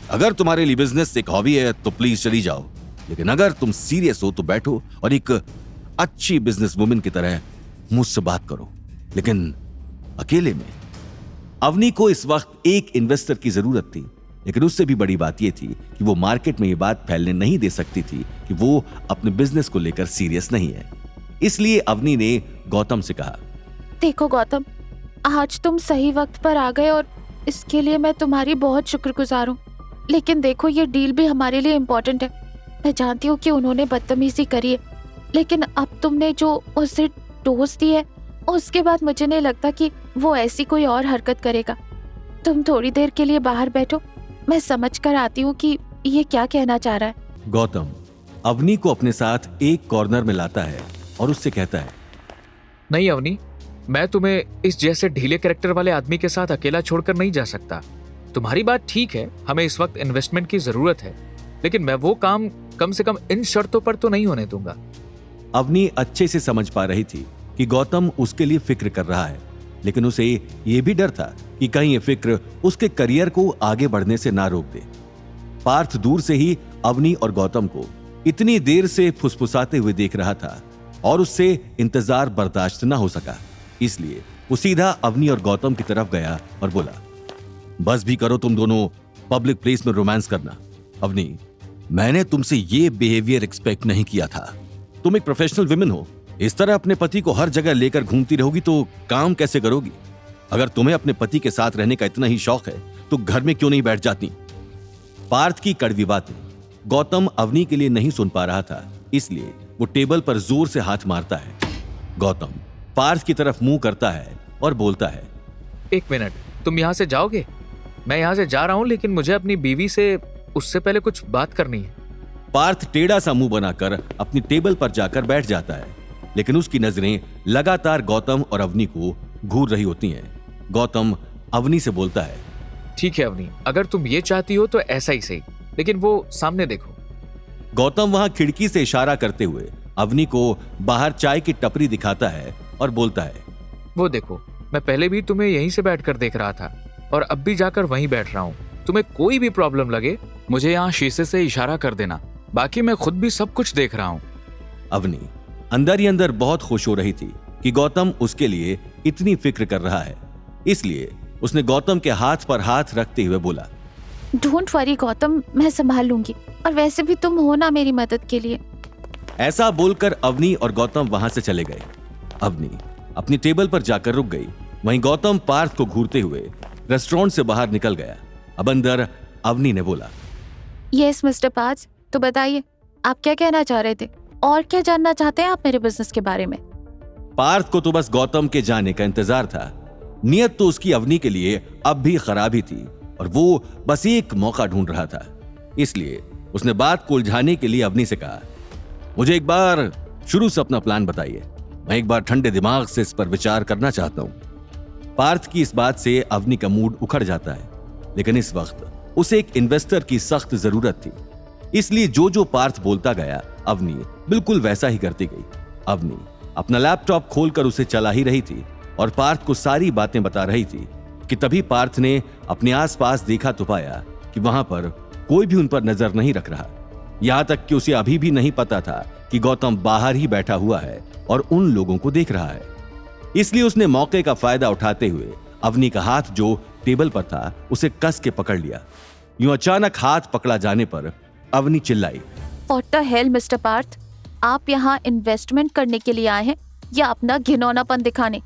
अगर तुम्हारे लिए बिजनेस एक हॉबी है तो प्लीज चली जाओ, लेकिन अगर तुम सीरियस हो तो बैठो और एक अच्छी बिजनेस वुमेन की तरह मुझसे बात करो, लेकिन अकेले में। अवनी को इस वक्त एक इन्वेस्टर की जरूरत थी, लेकिन उससे भी बड़ी बात यह थी कि वो मार्केट में ये बात फैलने नहीं दे सकती थी कि वो अपने बिजनेस को लेकर सीरियस नहीं है। इसलिए अवनी ने गौतम से कहा, देखो गौतम, आज तुम सही वक्त पर आ गए और इसके लिए मैं तुम्हारी बहुत शुक्रगुजार हूँ। लेकिन देखो, ये डील भी हमारे लिए इम्पोर्टेंट है। मैं जानती हूँ कि उन्होंने बदतमीजी करी है, लेकिन अब तुमने जो उसे डोज दी है उसके बाद मुझे नहीं लगता कि वो ऐसी कोई और हरकत करेगा। तुम थोड़ी देर के लिए बाहर बैठो, मैं समझ कर आती हूँ कि ये क्या कहना चाह रहा है। गौतम अवनी को अपने साथ एक कॉर्नर में लाता है और उससे कहता है, नहीं अवनी, मैं तुम्हें इस जैसे ढीले कैरेक्टर वाले आदमी के साथ अकेला छोड़कर नहीं जा सकता। तुम्हारी बात ठीक है, हमें इस वक्त इन्वेस्टमेंट की जरूरत है, लेकिन मैं वो काम कम से कम इन शर्तों पर तो नहीं होने दूंगा। अवनी अच्छे से समझ पा रही थी कि गौतम उसके लिए फिक्र कर रहा है, लेकिन उसे यह भी डर था कि कहीं ये फिक्र उसके करियर को आगे बढ़ने से ना रोक दे। पार्थ दूर से ही अवनी और गौतम को इतनी देर से फुसफुसाते हुए देख रहा था और उससे इंतजार बर्दाश्त ना हो सका। इसलिए वो सीधा अवनी और गौतम की तरफ गया और बोला, बस भी करो तुम दोनों पब्लिक प्लेस में रोमांस करना। अवनी, मैंने तुमसे ये बिहेवियर एक्सपेक्ट नहीं किया था। तुम एक प्रोफेशनल विमेन हो, इस तरह अपने पति को हर जगह लेकर घूमती रहोगी तो काम कैसे करोगी? अगर तुम्हें अपने पति के साथ रहने का इतना ही शौक है तो घर में क्यों नहीं बैठ जाती? पार्थ की कड़वी बातें गौतम अवनी के लिए नहीं सुन पा रहा था, इसलिए वो टेबल पर जोर से हाथ मारता है। गौतम पार्थ की तरफ मुंह करता है और बोलता है, एक मिनट, तुम यहाँ से जाओगे? मैं यहाँ से जा रहा हूँ, लेकिन मुझे अपनी बीवी से उससे पहले कुछ बात करनी है। पार्थ टेढ़ा सा मुंह बनाकर अपनी टेबल पर जाकर बैठ जाता है, लेकिन उसकी नजरें लगातार गौतम और अवनी को घूर रही होती हैं। गौतम अवनी से बोलता है, ठीक है अवनी, अगर तुम ये चाहती हो तो ऐसा ही सही, लेकिन वो सामने देखो। गौतम वहां खिड़की से इशारा करते हुए अवनी को बाहर चाय की टपरी दिखाता है और बोलता है, वो देखो, मैं पहले भी तुम्हें यहीं से बैठकर देख रहा था और अब भी जाकर वहीं बैठ रहा हूँ। तुम्हें कोई भी प्रॉब्लम लगे मुझे यहाँ शीशे से इशारा कर देना, बाकी मैं खुद भी सब कुछ देख रहा हूँ। अवनी अंदर ही अंदर बहुत खुश हो रही थी कि गौतम उसके लिए इतनी फिक्र कर रहा है, इसलिए उसने गौतम के हाथ पर हाथ रखते हुए बोला, डोंट वरी गौतम, मैं संभाल लूंगी, और वैसे भी तुम हो ना मेरी मदद के लिए। ऐसा बोलकर अवनी और गौतम वहां से चले गए। अवनी अपनी टेबल पर जाकर रुक गई, वहीं गौतम पार्थ को घूरते हुए रेस्टोरेंट से बाहर निकल गया। अब अंदर अवनी ने बोला, यस मिस्टर पार्थ, तो बताइए आप क्या कहना चाह रहे थे और क्या जानना चाहते हैं आप मेरे बिजनेस के बारे में? पार्थ को तो बस गौतम के जाने का इंतजार था। नियत तो उसकी अवनी के लिए अब भी खराब ही थी और वो बस एक मौका ढूंढ रहा था, इसलिए उसने बात को उलझाने के लिए अवनी से कहा, मुझे एक बार शुरू से अपना प्लान बताइए, मैं एक बार ठंडे दिमाग से इस पर विचार करना चाहता हूं। पार्थ की इस बात से अवनी का मूड उखड़ जाता है, लेकिन इस वक्त उसे एक इन्वेस्टर की सख्त जरूरत थी, इसलिए जो जो पार्थ बोलता गया अवनी बिल्कुल वैसा ही करती गई। अवनी अपना लैपटॉप खोलकर उसे चला ही रही थी और पार्थ को सारी बातें बता रही थी कि तभी पार्थ ने अपने आसपास देखा तो पाया कि वहां पर कोई भी उन पर नजर नहीं रख रहा। यहां तक कि उसे अभी भी नहीं पता था कि गौतम बाहर ही बैठा हुआ है और उन लोगों को देख रहा है। इसलिए उसने मौके का फायदा उठाते हुए अवनी का हाथ जो टेबल पर था उसे कस के पकड़ लिया। यूं अचानक हाथ पकड़ा जाने पर अवनी चिल्लाई, what the hell mister Parth, आप यहाँ इन्वेस्टमेंट करने के लिए आए हैं या अपना घिनौनापन दिखाने?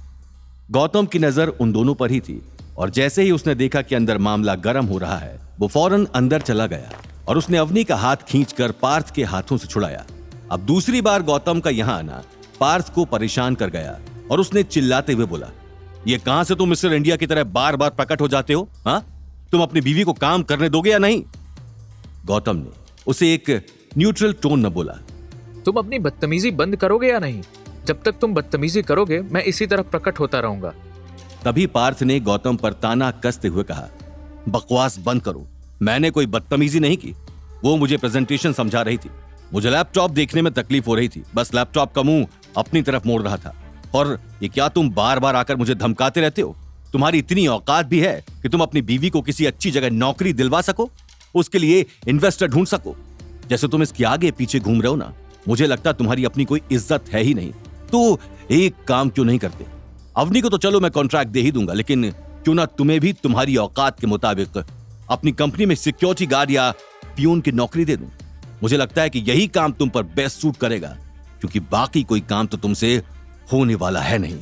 गौतम की नजर उन दोनों पर ही थी और जैसे ही उसने देखा कि अंदर मामला गर्म हो रहा है, वो फौरन अंदर चला गया और उसने अवनी का हाथ खींचकर पार्थ के हाथों से छुड़ाया। अब दूसरी बार गौतम का यहां आना पार्थ को परेशान कर गया और उसने चिल्लाते हुए बोला, ये कहां से तुम मिस्टर इंडिया की तरह बार बार प्रकट हो जाते हो? हाँ, तुम अपनी बीवी को काम करने दोगे या नहीं? गौतम ने उसे एक न्यूट्रल टोन में बोला, तुम अपनी बदतमीजी बंद करोगे या नहीं? जब तक तुम बदतमीजी करोगे मैं इसी तरह प्रकट होता रहूंगा। तभी पार्थ ने गौतम पर ताना कसते हुए कहा, बकवास बंद करो, मैंने कोई बदतमीजी नहीं की। वो मुझे प्रेजेंटेशन समझा रही थी, मुझे लैपटॉप देखने में तकलीफ हो रही थी, बस लैपटॉप का मुंह अपनी तरफ मोड़ रहा था। और ये क्या तुम बार बार आकर मुझे धमकाते रहते हो? तुम्हारी इतनी औकात भी है कि तुम अपनी बीवी को किसी अच्छी जगह नौकरी दिलवा सको? उसके लिए इन्वेस्टर ढूंढ सको। जैसे तुम इसके आगे पीछे घूम रहे हो ना, मुझे लगता तुम्हारी अपनी कोई इज्जत है ही नहीं। तो एक काम क्यों नहीं करते? अवनी को तो चलो मैं कॉन्ट्रैक्ट दे ही दूंगा, लेकिन क्यों ना तुम्हें भी तुम्हारी औकात के मुताबिक अपनी कंपनी में सिक्योरिटी गार्ड या पियून की नौकरी दे दूं। मुझे लगता है कि यही काम तुम पर बेस्ट सूट करेगा, क्योंकि बाकी कोई काम तो तुमसे होने वाला है नहीं।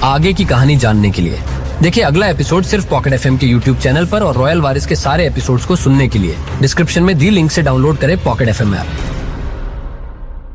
आगे की कहानी जानने के लिए देखिए अगला एपिसोड सिर्फ पॉकेट एफएम के यूट्यूब चैनल पर, और रॉयल वारिस के सारे एपिसोड्स को सुनने के लिए डिस्क्रिप्शन में दी लिंक से डाउनलोड करें पॉकेट एफएम ऐप।